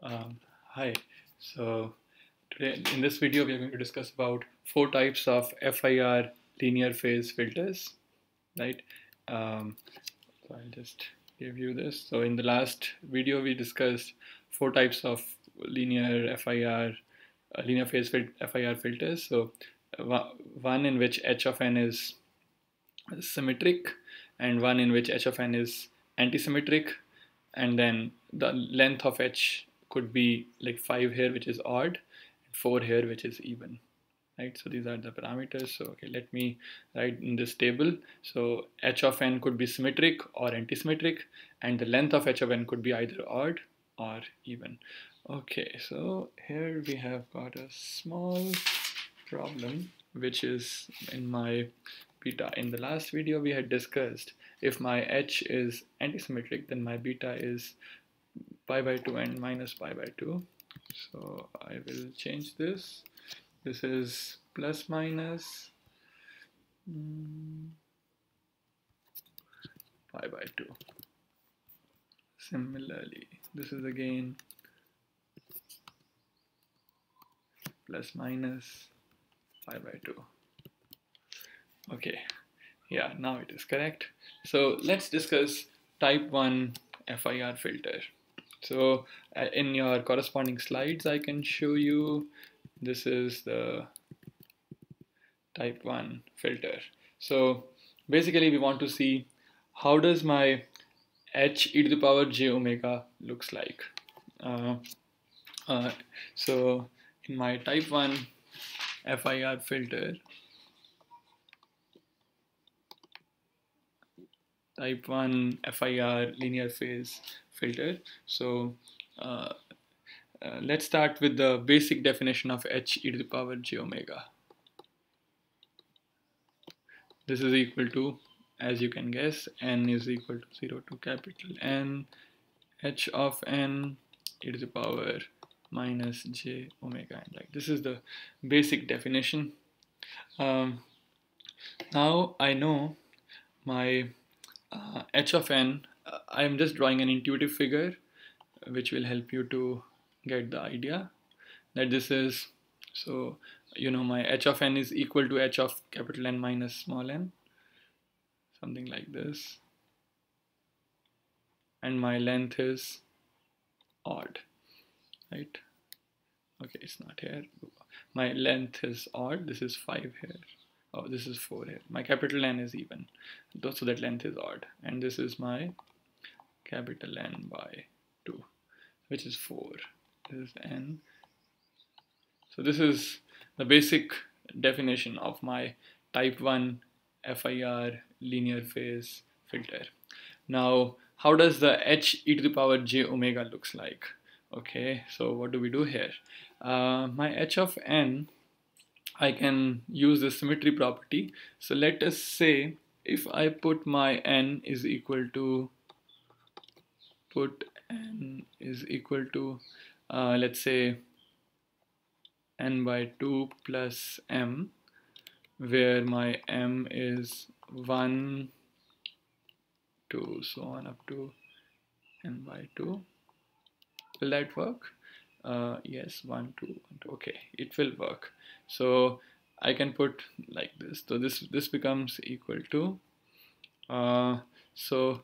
Um, Hi. So today in this video we are going to discuss about four types of FIR linear phase filters, right? Um, so I'll just give you this. So in the last video we discussed four types of linear FIR, linear phase FIR filters. So one in which h of n is symmetric, and one in which h of n is antisymmetric, and then the length of h could be like 5 here, which is odd, and 4 here, which is even, right? So these are the parameters. So okay, let me write in this table. So h of n could be symmetric or antisymmetric, and the length of h of n could be either odd or even. Okay, so here we have got a small problem, which is in my beta. In the last video we had discussed if my h is antisymmetric, then my beta is pi by 2 and minus pi by 2. So I will change this. This is plus minus pi by 2. Similarly, this is again plus minus pi by 2. Okay, yeah, now it is correct. So let's discuss type 1 FIR filter. So in your corresponding slides, I can show you this is the type 1 filter. So basically we want to see how does my h e to the power j omega looks like. Uh, so in my type 1 FIR filter, type 1 FIR linear phase filter. So uh, let's start with the basic definition of h e to the power j omega. This is equal to, as you can guess, n is equal to 0 to capital N h of n e to the power minus j omega n. Like this is the basic definition. Now I know my h of n. I am just drawing an intuitive figure which will help you to get the idea that this is, so you know my h of n is equal to h of capital N minus small n, something like this, and my length is odd, right? Okay, it's not here. My length is odd. This is 5 here. Oh, this is 4 here. My capital N is even, so that length is odd. And this is my capital N by 2, which is 4. This is N. So this is the basic definition of my type 1 FIR linear phase filter. Now, how does the h e to the power j omega looks like? Okay, so what do we do here? My h of n, I can use the symmetry property. So let us say if I put my n is equal to, let's say n by 2 plus m, where my m is 1, 2, so on up to n by 2. Will that work? Yes, 1, 2, 1, 2. Okay, it will work. So I can put like this. So this becomes equal to, so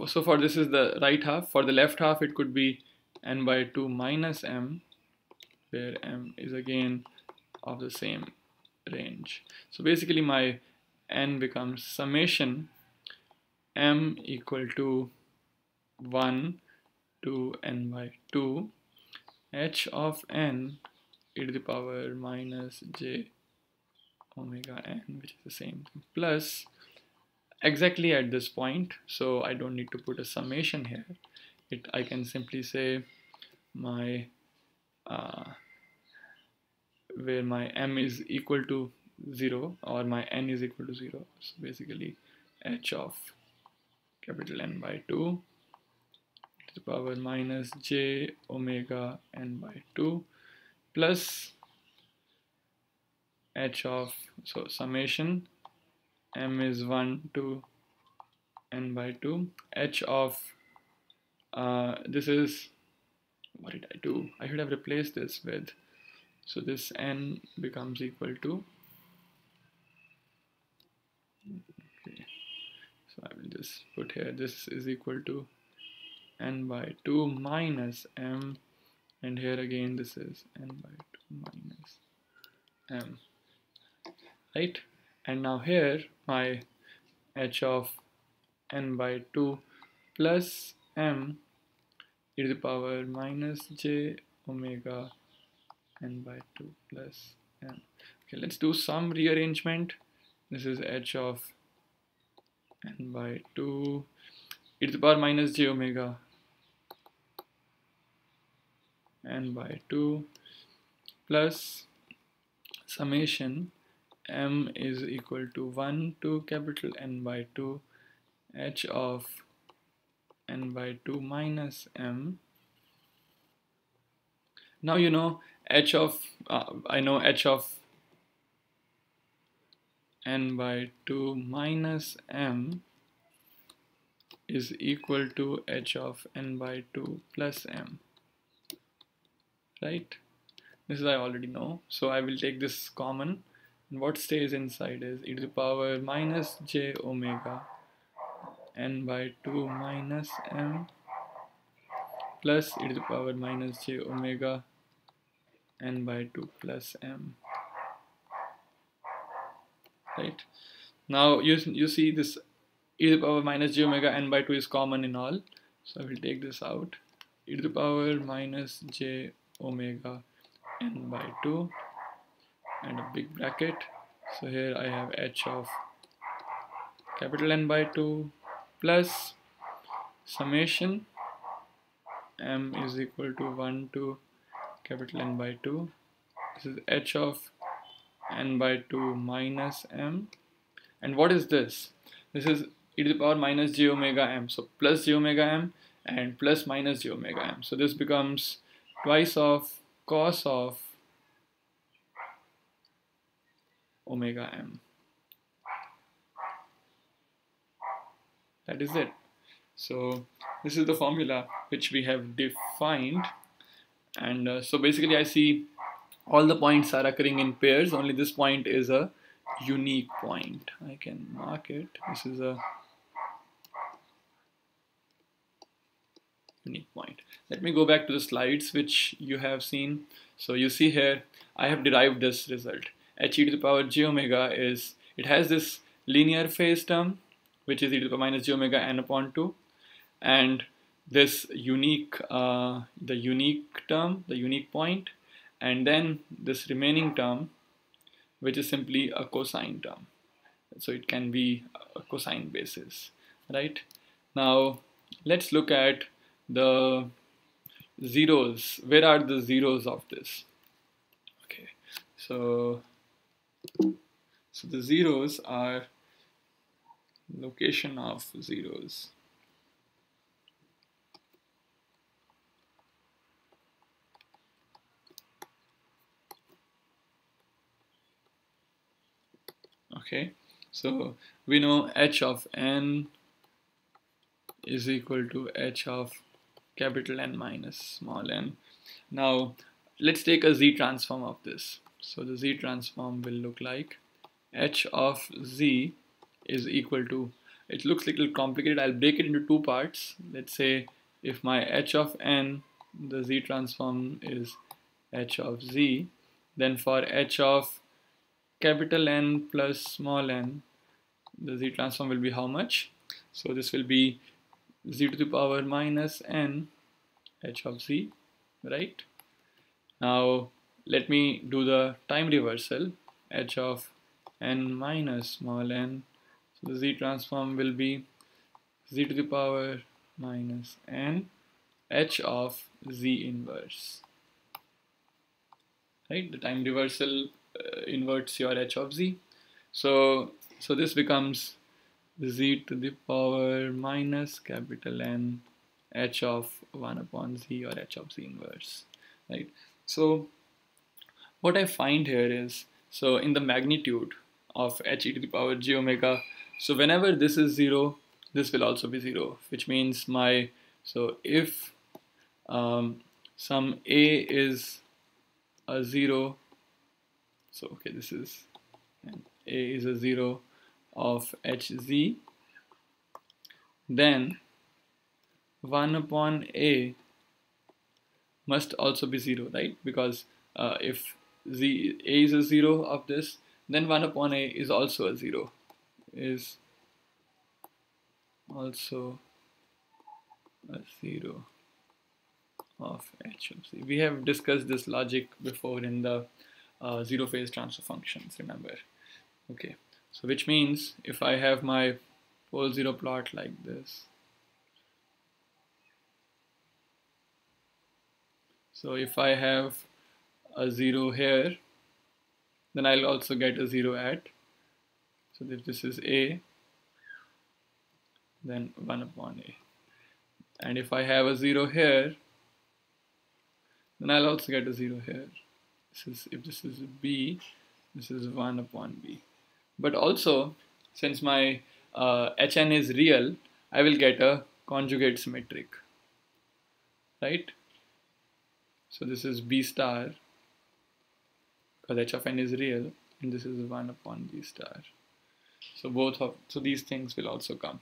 so for this is the right half. For the left half, it could be n by 2 minus m, where m is again of the same range. So basically my n becomes summation m equal to 1 to n by 2 h of n e to the power minus j omega n, which is the same thing, plus exactly at this point, so I don't need to put a summation here. I can simply say my where my m is equal to 0 or my n is equal to 0. So basically h of capital N by 2 to the power minus j omega n by 2 plus h of, so summation m is 1 to n by 2 h of This is, what did I do? I should have replaced this with, so this n becomes equal to, okay, so I will just put here, this is equal to n by 2 minus m, and here again this is n by 2 minus m, right? And now here my h of n by 2 plus m e to the power minus j omega n by 2 plus m. Okay, let's do some rearrangement. This is h of n by 2 e to the power minus j omega n by 2 plus summation m is equal to 1 to capital N by 2 h of n by 2 minus m. Now you know h of, I know h of n by 2 minus m is equal to h of n by 2 plus m, right? This is I already know, so I will take this common, and what stays inside is e to the power minus j omega n by 2 minus m plus e to the power minus j omega n by 2 plus m, right? Now you see this e to the power minus j omega n by 2 is common in all, so I will take this out, e to the power minus j omega n by 2 and a big bracket. So here I have h of capital N by 2 plus summation m is equal to 1 to capital N by 2. This is h of n by 2 minus m. And what is this? This is e to the power minus j omega m. So plus j omega m and plus minus j omega m. So this becomes twice of cos of omega m. That is it. So this is the formula which we have defined, and so basically I see all the points are occurring in pairs, only this point is a unique point. I can mark it. This is a unique point. Let me go back to the slides which you have seen. So you see here I have derived this result. H e to the power j omega is, it has this linear phase term which is e to the power minus j omega n upon 2, and this unique, the unique term, the unique point, and then this remaining term which is simply a cosine term. So it can be a cosine basis, right? Now let's look at the zeros. Where are the zeros of this? Okay, so the zeros are location of zeros. Okay, so we know h of n is equal to h of capital N minus small n. Now let's take a z transform of this. So the z transform will look like h of z is equal to, it looks a little complicated, I'll break it into two parts. Let's say if my h of n, the z transform is h of z, then for h of capital N plus small n, the z transform will be how much? So this will be z to the power minus n h of z, right? Now let me do the time reversal, h of n minus small n. So the z transform will be z to the power minus n h of z inverse, right? The time reversal inverts your h of z. So this becomes z to the power minus capital N h of 1 upon z, or h of z inverse, right? So what I find here is, so in the magnitude of h e to the power j omega, so whenever this is 0, this will also be 0, which means my So if some a is a 0, so okay, this is a is a 0 of hz, then 1 upon a must also be 0, right? Because if a is a 0 of this, then 1 upon a is also a 0, is also a 0 of h of c. We have discussed this logic before in the zero phase transfer functions, remember? Okay, so which means if I have my pole zero plot like this, so if I have a 0 here, then I'll also get a 0 at, so if this is a, then 1 upon a. And if I have a 0 here, then I'll also get a 0 here. If this is b, this is 1 upon b. But also, since my hn is real, I will get a conjugate symmetric, right? So this is b star, because h of n is real, and this is 1 upon b star. So these things will also come,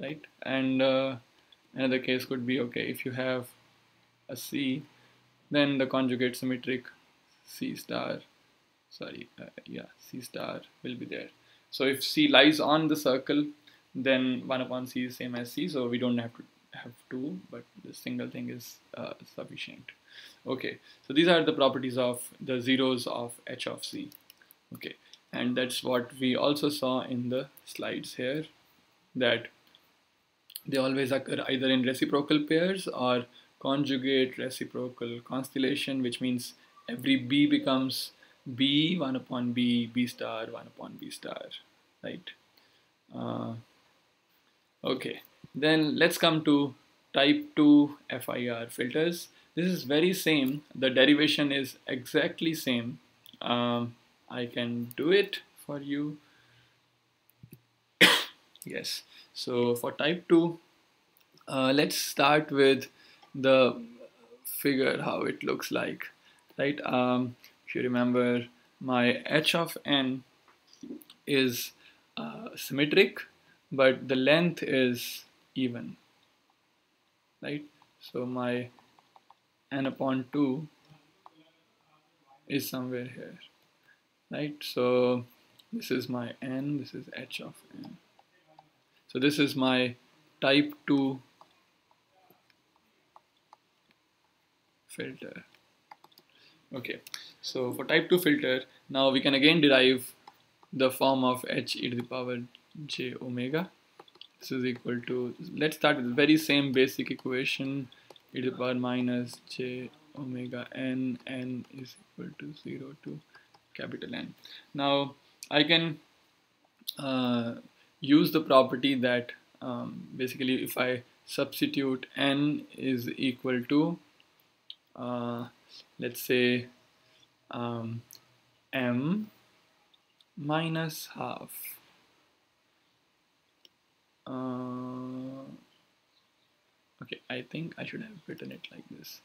right? And another case could be, okay, if you have a c, then the conjugate symmetric c star, c star will be there. So if c lies on the circle, then 1 upon c is same as c, so we don't have to have 2, but the single thing is sufficient. Okay, so these are the properties of the zeros of h of c. Okay, and that's what we also saw in the slides here, that they always occur either in reciprocal pairs or conjugate reciprocal constellation, which means every b becomes b, 1 upon b, b star, 1 upon b star, right? Okay, then let's come to type 2 FIR filters. This is very same. The derivation is exactly same. I can do it for you. Yes, so for type 2, let's start with the figure, how it looks like, right? If you remember, my h of n is symmetric, but the length is even, right? So my n upon 2 is somewhere here, right? So this is my n, this is h of n. So this is my type 2 filter. Okay, so for type 2 filter, now we can again derive the form of h e to the power j omega. This is equal to, let's start with the very same basic equation, e to the power minus j omega n, n is equal to 0 to capital N. Now I can use the property that basically if I substitute n is equal to let's say m minus half okay, I think I should have written it like this.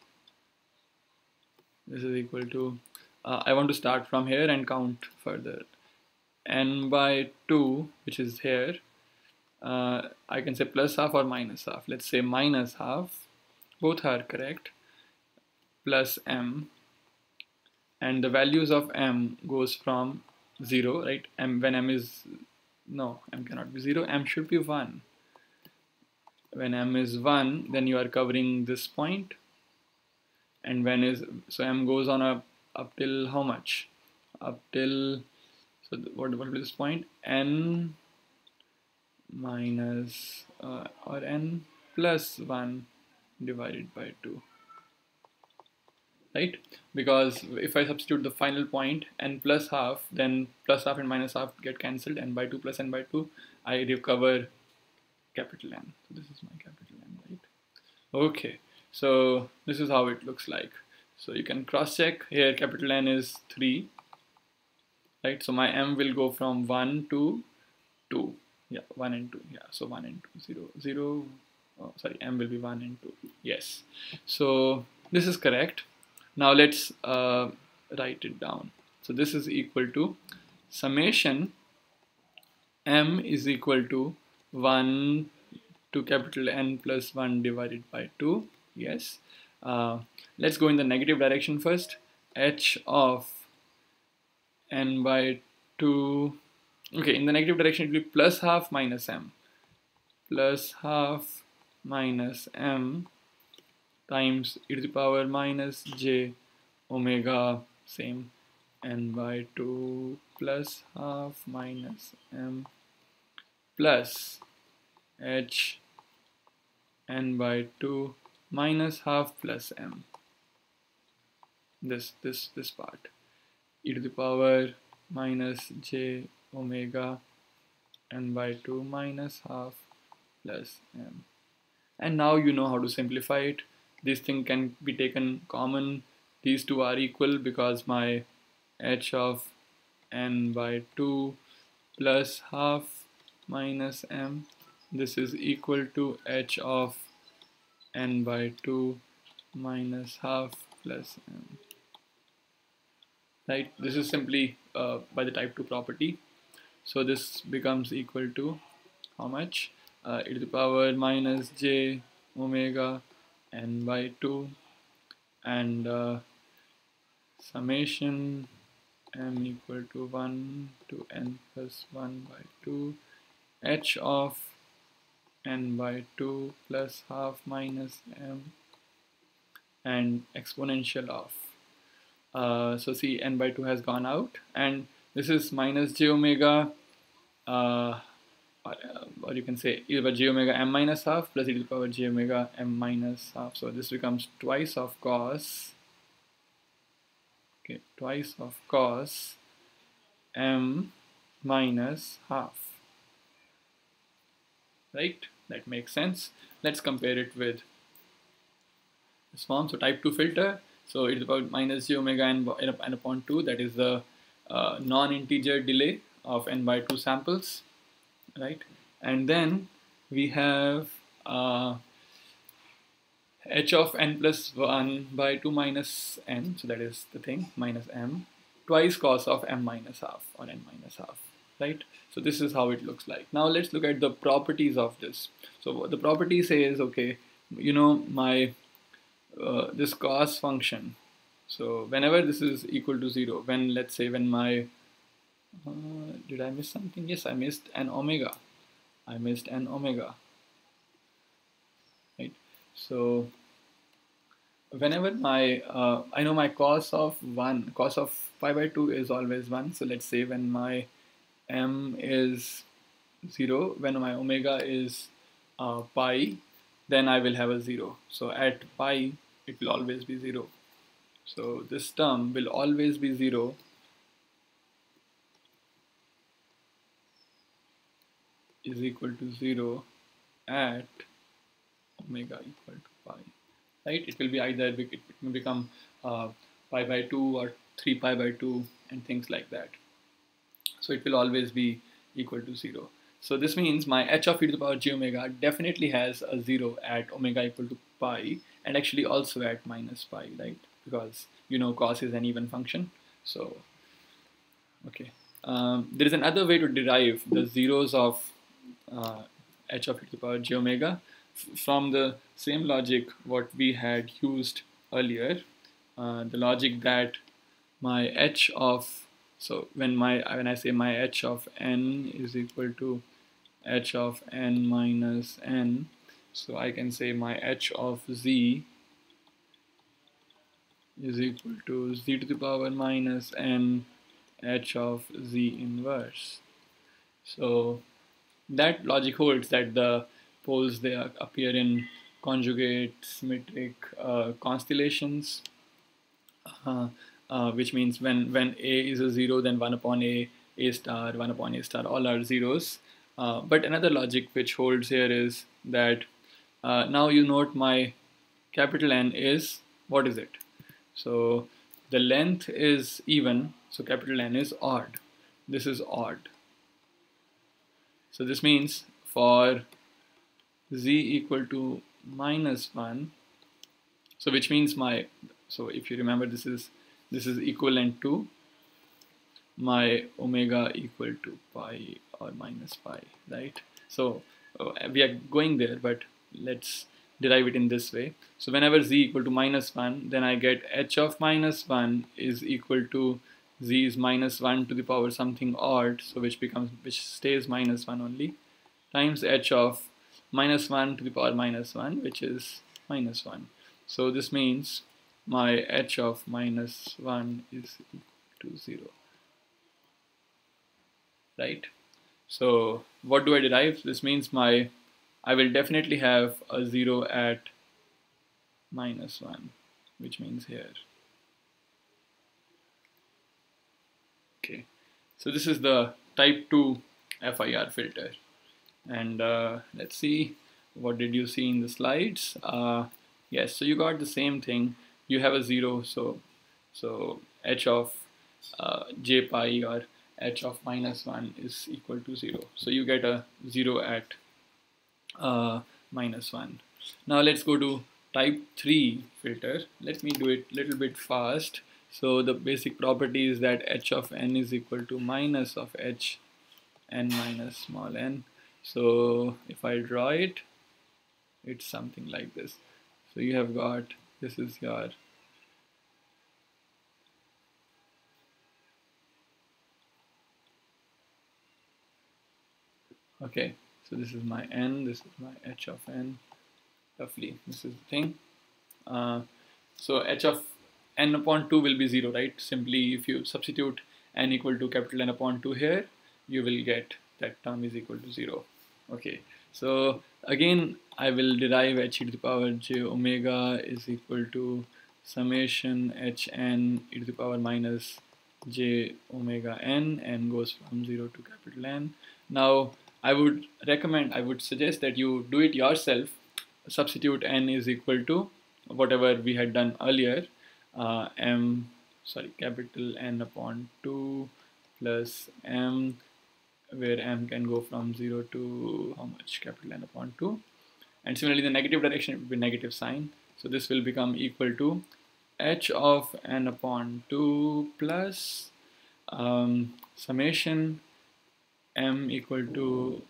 This is equal to I want to start from here and count further. N by 2, which is here, I can say plus half or minus half. Let's say minus half, both are correct, plus m, and the values of m goes from 0, right? M, when m is, no, m cannot be 0, m should be 1. When m is 1, then you are covering this point, and when is, so m goes on up till how much? Up till, so what will be this point? N minus or n plus 1 divided by 2, right? Because if I substitute the final point n plus half, then plus half and minus half get cancelled, and by 2 plus n by 2 I recover capital N. So this is my capital N, right? Okay, so this is how it looks like. So you can cross check here, capital N is 3, right? So my m will go from 1 to 2. Yeah, 1 and 2. Yeah, so 1 and 2, 0, 0. oh, sorry, m will be 1 and 2. Yes, so this is correct. Now let's write it down. So this is equal to summation m is equal to 1 to capital N plus 1 divided by 2. Yes. Let's go in the negative direction first. H of n by 2. Okay, in the negative direction it will be plus half minus m. Plus half minus m times e to the power minus j omega, same, n by 2 plus half minus m plus h n by 2 minus half plus m. This part, e to the power minus j omega n by 2 minus half plus m. And now you know how to simplify it. This thing can be taken common. These two are equal because my h of n by 2 plus half minus m, this is equal to h of n by 2 minus half plus m. Right, this is simply by the type 2 property. So this becomes equal to how much? E to the power minus j omega n by 2 and summation m equal to 1 to n plus 1 by 2 h of n by 2 plus half minus m and exponential of. So see, n by 2 has gone out, and this is minus j omega, or you can say e to the power j omega m minus half plus e to the power j omega m minus half. So this becomes twice of cos, okay, twice of cos m minus half. Right, that makes sense. Let's compare it with this form. So type 2 filter, so it is about minus j omega n upon 2, that is the non-integer delay of n by 2 samples, right? And then we have h of n plus 1 by 2 minus n, so that is the thing, minus m, twice cos of m minus half or n minus half, right? So this is how it looks like. Now let's look at the properties of this. So the property says, okay, you know, my this cos function, so whenever this is equal to 0, when, let's say, when my did I miss something? Yes, I missed an omega. I missed an omega, right? So whenever my I know my cos of pi by 2 is always 1. So let's say when my m is 0, when my omega is pi, then I will have a 0. So at pi it will always be 0. So this term will always be 0 is equal to 0 at omega equal to pi, right? It will be either, it may become pi by 2 or 3 pi by 2 and things like that. So it will always be equal to 0. So this means my h of e to the power j omega definitely has a 0 at omega equal to pi, and actually also at minus pi, right? Because you know cos is an even function. So okay, there is another way to derive the zeros of h of e to the power j omega from the same logic what we had used earlier. The logic that my h of, so when I say my h of n is equal to h of n minus n, so I can say my h of z is equal to z to the power minus n h of z inverse. So that logic holds that the poles, they appear in conjugate symmetric constellations, which means when a is a 0, then 1 upon a star, 1 upon a star, all are zeros. But another logic which holds here is that now you note my capital N is, what is it? So the length is even, so capital N is odd. This is odd. So this means for z equal to -1, so which means so if you remember, this is equivalent to my omega equal to pi or minus pi, right? So we are going there, but let's derive it in this way. So whenever z equal to -1, then I get h of -1 is equal to z is -1 to the power something odd, so which stays -1 only, times h of -1 to the power -1, which is -1. So this means my h of -1 is equal to 0. Right? So what do I derive? This means I will definitely have a 0 at -1, which means here. Okay, so this is the type 2 FIR filter. And let's see, what did you see in the slides? Yes, so you got the same thing. You have a 0, so h of j pi or h of -1 is equal to 0. So you get a 0 at -1. Now let's go to type 3 filter. Let me do it a little bit fast. So the basic property is that h of n is equal to minus of h n minus small n. So if I draw it, it's something like this. So you have got, this is your okay, so this is my n, this is my h of n, roughly this is the thing. So h of n upon 2 will be 0, right? Simply if you substitute n equal to capital N upon 2 here, you will get that term is equal to 0. Okay, so again I will derive h e to the power j omega is equal to summation h n e to the power minus j omega n goes from 0 to capital N. Now I would suggest that you do it yourself. Substitute n is equal to whatever we had done earlier, capital N upon 2 plus m, where m can go from 0 to how much, capital N upon 2, and similarly the negative direction, it will be negative sign, so this will become equal to h of n upon 2 plus summation m equal to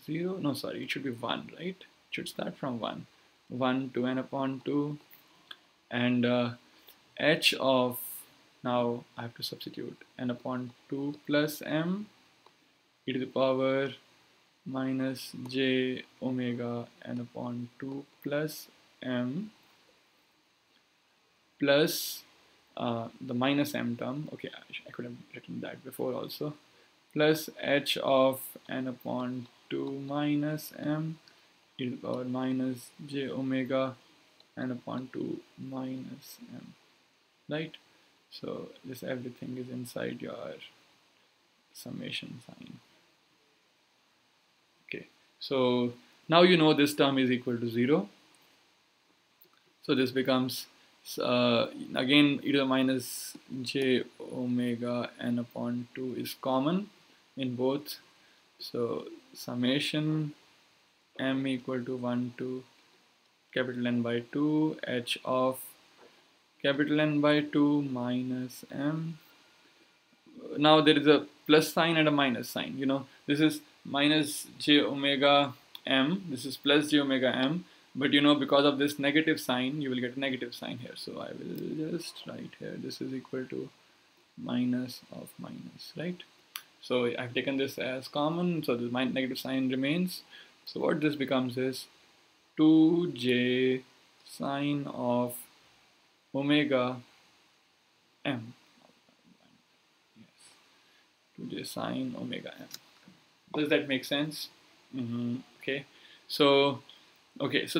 0, no sorry, it should be 1, right? It should start from 1 to n upon 2, and h of, now I have to substitute n upon 2 plus m e to the power minus j omega n upon 2 plus m plus the minus m term. Okay, I could have written that before also, plus h of n upon 2 minus m e to the power minus j omega n upon 2 minus m, right? So this everything is inside your summation sign. Okay, so now you know this term is equal to 0. So this becomes again e to the minus j omega n upon 2 is common in both. So summation m equal to 1 to capital N by 2 h of capital N by 2 minus m. Now there is a plus sign and a minus sign. You know, this is minus j omega m, this is plus j omega m, but you know, because of this negative sign, you will get a negative sign here. So I will just write here, this is equal to minus of minus, right? So I've taken this as common, so the negative sign remains. So what this becomes is 2j sine of omega m. Yes, 2j sine omega m. Does that make sense? Okay. So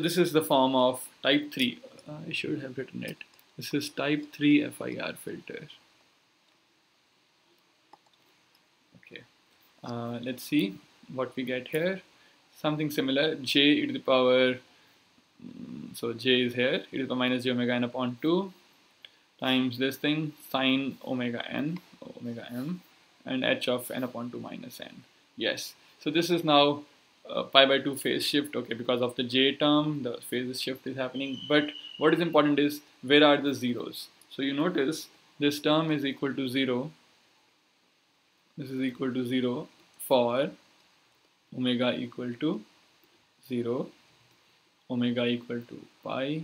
this is the form of type 3. I should have written it. This is type 3 FIR filter. Okay. Let's see what we get here. Something similar. J e to the power, so j is here, e to the power minus j omega n upon 2 times this thing, sine omega n, omega m, and h of n upon 2 minus n. Yes. So this is now pi by 2 phase shift, okay, because of the j term, the phase shift is happening. But what is important is where are the zeros. So you notice this term is equal to 0. This is equal to 0 for omega equal to 0, omega equal to pi,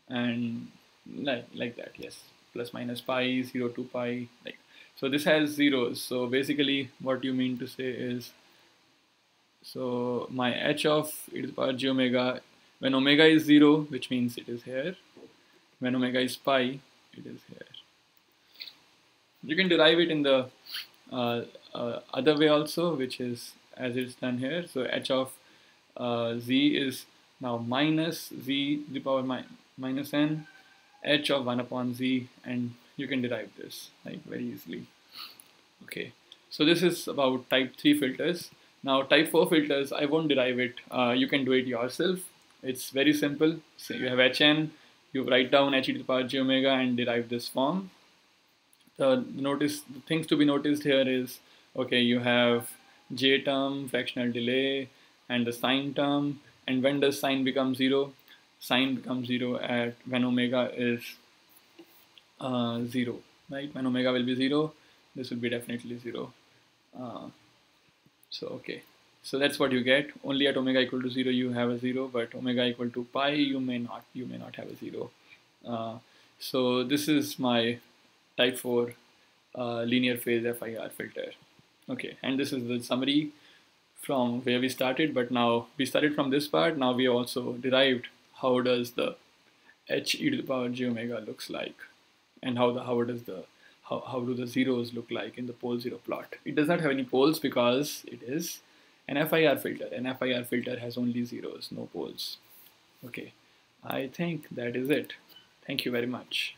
and like that, yes, plus minus pi, 0 to pi, like. So this has zeros. So basically what you mean to say is, so my h of e to the power j omega, when omega is 0, which means it is here, when omega is pi, it is here. You can derive it in the other way also, which is as it's done here. So h of z is now minus z to the power minus n, h of 1 upon z, and you can derive this like very easily. Okay, so this is about type 3 filters. Now type 4 filters, I won't derive it. You can do it yourself. It's very simple. So you have hn, you write down h e to the power j omega and derive this form. The things to be noticed here is, okay, you have j term, fractional delay, and the sine term. And when does sine become 0? Sine becomes 0 at when omega is 0, right? When omega will be 0, this will be definitely 0. So okay, so that's what you get. Only at omega equal to 0 you have a 0, but omega equal to pi you may not have a 0. So this is my type 4 linear phase FIR filter. Okay, and this is the summary from where we started, but now we started from this part. Now we also derived how does the h e to the power j omega looks like, and how do the zeros look like in the pole zero plot. It does not have any poles because it is an FIR filter. An FIR filter has only zeros, no poles. Okay, I think that is it. Thank you very much.